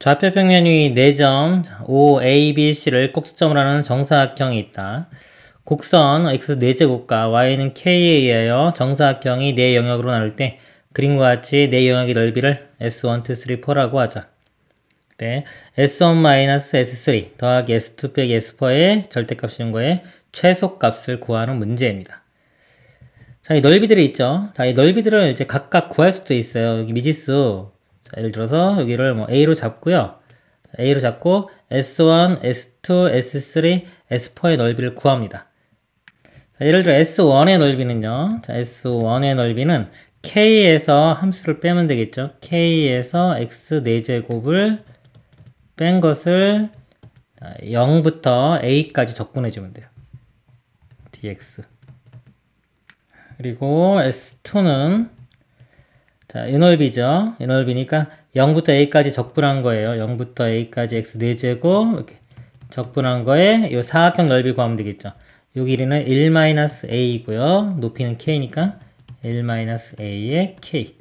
좌표 평면 위 4점 OABC를 꼭지점으로 하는 정사각형이 있다. 곡선 x 4제곱과 y는 k에 의하여 정사각형이 4영역으로 나눌 때 그림과 같이 4영역의 넓이를 S1, 2, 3, 4라고 하자. 네, S1-S3 더하기 S2 빼기 S4의 절대값 씌운 거에 최소값을 구하는 문제입니다. 자, 이 넓이들이 있죠. 자, 이 넓이들을 이제 각각 구할 수도 있어요. 여기 미지수. 자, 예를 들어서 여기를 뭐 A로 잡고요. A로 잡고 S1, S2, S3, S4의 넓이를 구합니다. 자, 예를 들어 S1의 넓이는요. 자, S1의 넓이는 K에서 함수를 빼면 되겠죠. K에서 X 4제곱을 뺀 것을 0부터 A까지 적분해주면 돼요. dx. 그리고 S2는 자, 이 넓이죠. 이 넓이니까 0부터 A까지 적분한 거예요. 0부터 A까지 X 4제곱 이렇게 적분한 거에 이 사각형 넓이 구하면 되겠죠. 요 길이는 1-A이고요. 높이는 K니까 1-A의 K.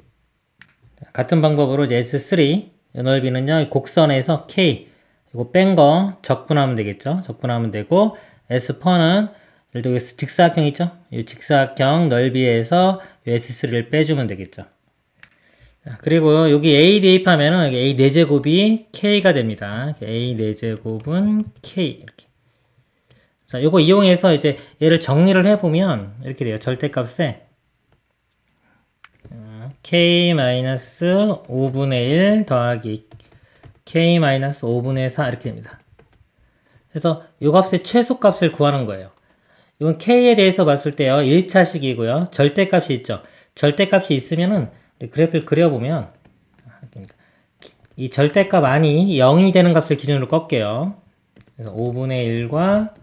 같은 방법으로 이제 S3 이 넓이는요. 곡선에서 K 이거 뺀 거 적분하면 되겠죠. 적분하면 되고 S4는 예를 들어 직사각형 있죠? 이 직사각형 넓이에서 S3를 빼주면 되겠죠. 자, 그리고 여기 A 대입하면은 A 4제곱이 K가 됩니다. A 4제곱은 K 이렇게. 자, 요거 이용해서 이제 얘를 정리를 해보면 이렇게 돼요. 절대값에 K-5분의 1 더하기 K-5분의 4 이렇게 됩니다. 그래서 요 값의 최소값을 구하는 거예요. 이건 K에 대해서 봤을 때요. 1차식이고요. 절대값이 있죠. 절대값이 있으면은 그래프를 그려보면 이 절대값 안이 0이 되는 값을 기준으로 꺾여요. 그래서 5분의 1과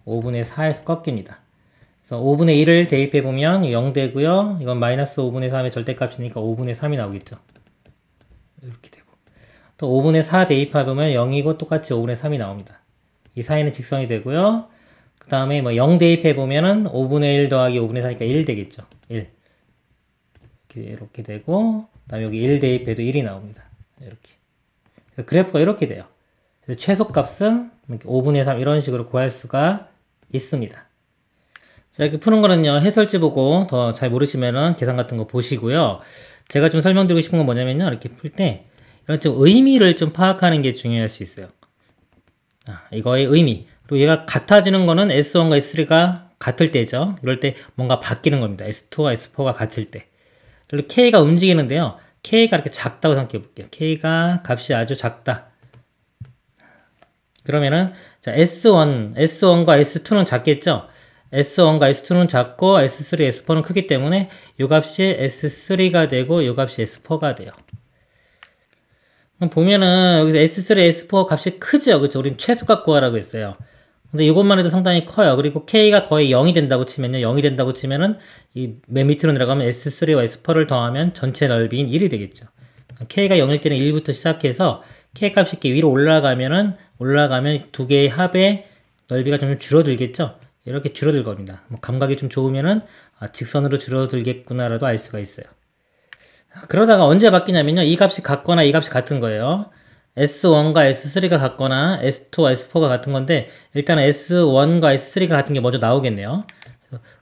5분의 4에서 꺾입니다. 그래서 5분의 1을 대입해보면 0 되고요. 이건 마이너스 5분의 3의 절대값이니까 5분의 3이 나오겠죠. 이렇게 되고 또 5분의 4 대입해보면 0이고 똑같이 5분의 3이 나옵니다. 이 사이는 직선이 되고요. 그 다음에 뭐 0 대입해보면은 5분의 1 더하기 5분의 4니까 1 되겠죠. 1. 이렇게 되고, 그 다음에 여기 1 대입해도 1이 나옵니다. 이렇게. 그래프가 이렇게 돼요. 그래서 최소값은 5분의 3 이런 식으로 구할 수가 있습니다. 자, 이렇게 푸는 거는요, 해설지 보고 더 잘 모르시면은 계산 같은 거 보시고요. 제가 좀 설명드리고 싶은 건 뭐냐면요, 이렇게 풀 때, 이런 좀 의미를 좀 파악하는 게 중요할 수 있어요. 이거의 의미. 그리고 얘가 같아지는 거는 S1과 S3가 같을 때죠. 이럴 때 뭔가 바뀌는 겁니다. S2와 S4가 같을 때. 그리고 K가 움직이는데요. K가 이렇게 작다고 생각해 볼게요. K가 값이 아주 작다. 그러면은, 자, S1과 S2는 작겠죠? S1과 S2는 작고, S3, S4는 크기 때문에, 요 값이 S3가 되고, 요 값이 S4가 돼요. 보면은, 여기서 S3, S4 값이 크죠? 그쵸? 우린 최소값 구하라고 했어요. 근데 이것만 해도 상당히 커요. 그리고 K가 거의 0이 된다고 치면요. 0이 된다고 치면은, 이 맨 밑으로 내려가면 S3와 S4를 더하면 전체 넓이인 1이 되겠죠. K가 0일 때는 1부터 시작해서, K 값이 이렇게 위로 올라가면 두 개의 합의 넓이가 좀 줄어들겠죠? 이렇게 줄어들 겁니다. 뭐 감각이 좀 좋으면은, 직선으로 줄어들겠구나라도 알 수가 있어요. 그러다가 언제 바뀌냐면요. 이 값이 같거나 이 값이 같은 거예요. S1과 S3가 같거나 S2와 S4가 같은 건데 일단은 S1과 S3가 같은 게 먼저 나오겠네요.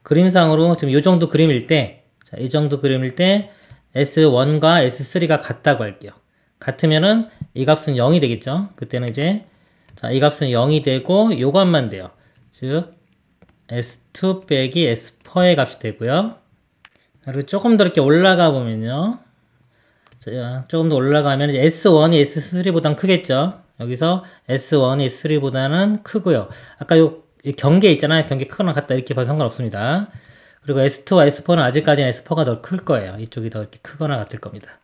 그림상으로 지금 이 정도 그림일 때, 자, 이 정도 그림일 때 S1과 S3가 같다고 할게요. 같으면은 이 값은 0이 되겠죠. 그때는 이제 자, 이 값은 0이 되고 요 값만 돼요. 즉 S2 빼기 S4의 값이 되고요. 그리고 조금 더 이렇게 올라가 보면요. 자, 조금 더 올라가면 이제 S1이 S3보다는 크겠죠. 여기서 S1이 S3보다는 크고요. 아까 요 경계 있잖아요. 경계 크거나 같다 이렇게 봐도 상관없습니다. 그리고 S2와 S4는 아직까지는 S4가 더 클 거예요. 이쪽이 더 이렇게 크거나 같을 겁니다.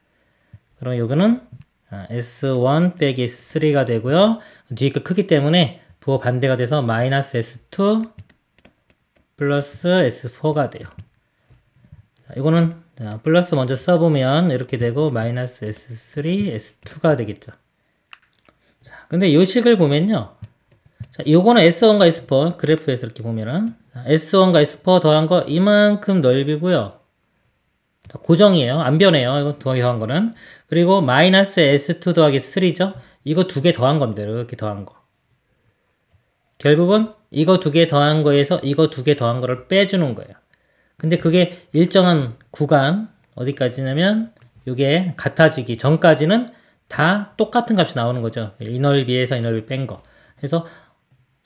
그럼 요거는 S1 빼기 S3가 되고요. 뒤에 거 크기 때문에 부호 반대가 돼서 마이너스 S2 플러스 S4가 돼요. 자, 이거는 플러스 먼저 써보면 이렇게 되고 마이너스 S3, S2가 되겠죠. 자, 근데 이 식을 보면요. 자, 요거는 S1과 S4 그래프에서 이렇게 보면은 S1과 S4 더한 거 이만큼 넓이고요. 고정이에요. 안 변해요. 이거 더한 거는. 그리고 마이너스 S2 더하기 3죠. 이거 두 개 더한 겁니다. 이렇게 더한 거. 결국은 이거 두 개 더한 거에서 이거 두 개 더한 거를 빼주는 거예요. 근데 그게 일정한 구간, 어디까지냐면 이게 같아지기 전까지는 다 똑같은 값이 나오는 거죠. 이 넓이에서 이 넓이 뺀 거. 그래서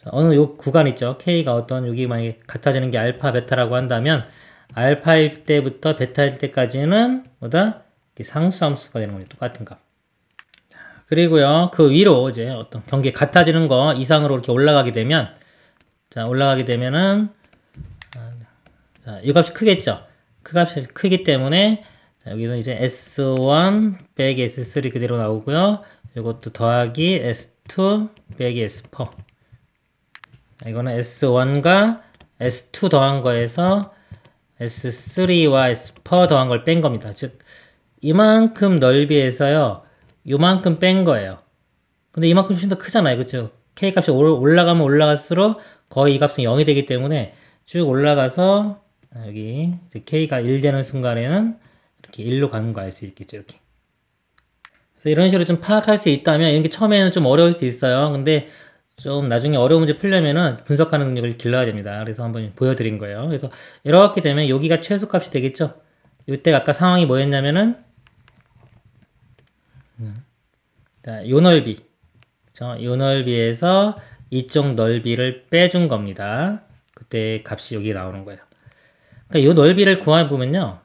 어느 요 구간 있죠. K가 어떤 여기 만약에 같아지는 게 알파, 베타라고 한다면 알파일 때부터 베타일 때까지는 뭐다? 상수함수가 되는 거예요. 똑같은 값. 그리고요, 그 위로 이제 어떤 경계 같아지는 거 이상으로 이렇게 올라가게 되면, 자, 올라가게 되면은, 자, 이 값이 크겠죠? 그 값이 크기 때문에, 자, 여기는 이제 S1 빼기 S3 그대로 나오고요. 이것도 더하기 S2 빼기 S4. 이거는 S1과 S2 더한 거에서 S3와 S4 더한 걸 뺀 겁니다. 즉, 이만큼 넓이에서요, 요만큼 뺀 거예요. 근데 이만큼 훨씬 더 크잖아요. 그쵸? K 값이 올라가면 올라갈수록 거의 이 값은 0이 되기 때문에 쭉 올라가서 여기 이제 K가 1 되는 순간에는 이렇게 1로 가는 거 알 수 있겠죠. 이렇게. 그래서 이런 식으로 좀 파악할 수 있다면 이런 게 처음에는 좀 어려울 수 있어요. 근데 좀 나중에 어려운 문제 풀려면은 분석하는 능력을 길러야 됩니다. 그래서 한번 보여드린 거예요. 그래서 이렇게 되면 여기가 최소값이 되겠죠. 이때 아까 상황이 뭐였냐면은 자, 요 넓이. 그쵸? 요 넓이에서 이쪽 넓이를 빼준 겁니다. 그때 값이 여기 나오는 거예요. 그러니까 요 넓이를 구해보면요.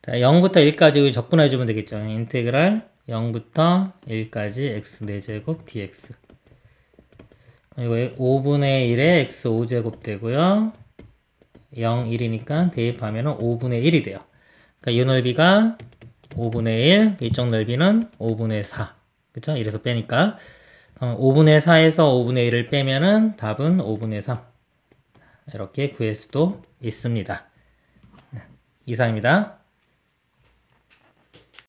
자, 0부터 1까지 적분해주면 되겠죠. 인테그랄 0부터 1까지 x 4제곱 dx. 이거 5분의 1에 x 5제곱 되고요. 0, 1이니까 대입하면 5분의 1이 돼요. 그러니까 요 넓이가 5분의 1, 이쪽 넓이는 5분의 4. 그쵸? 이래서 빼니까. 5분의 4에서 5분의 1을 빼면은 답은 5분의 3. 이렇게 구할 수도 있습니다. 이상입니다.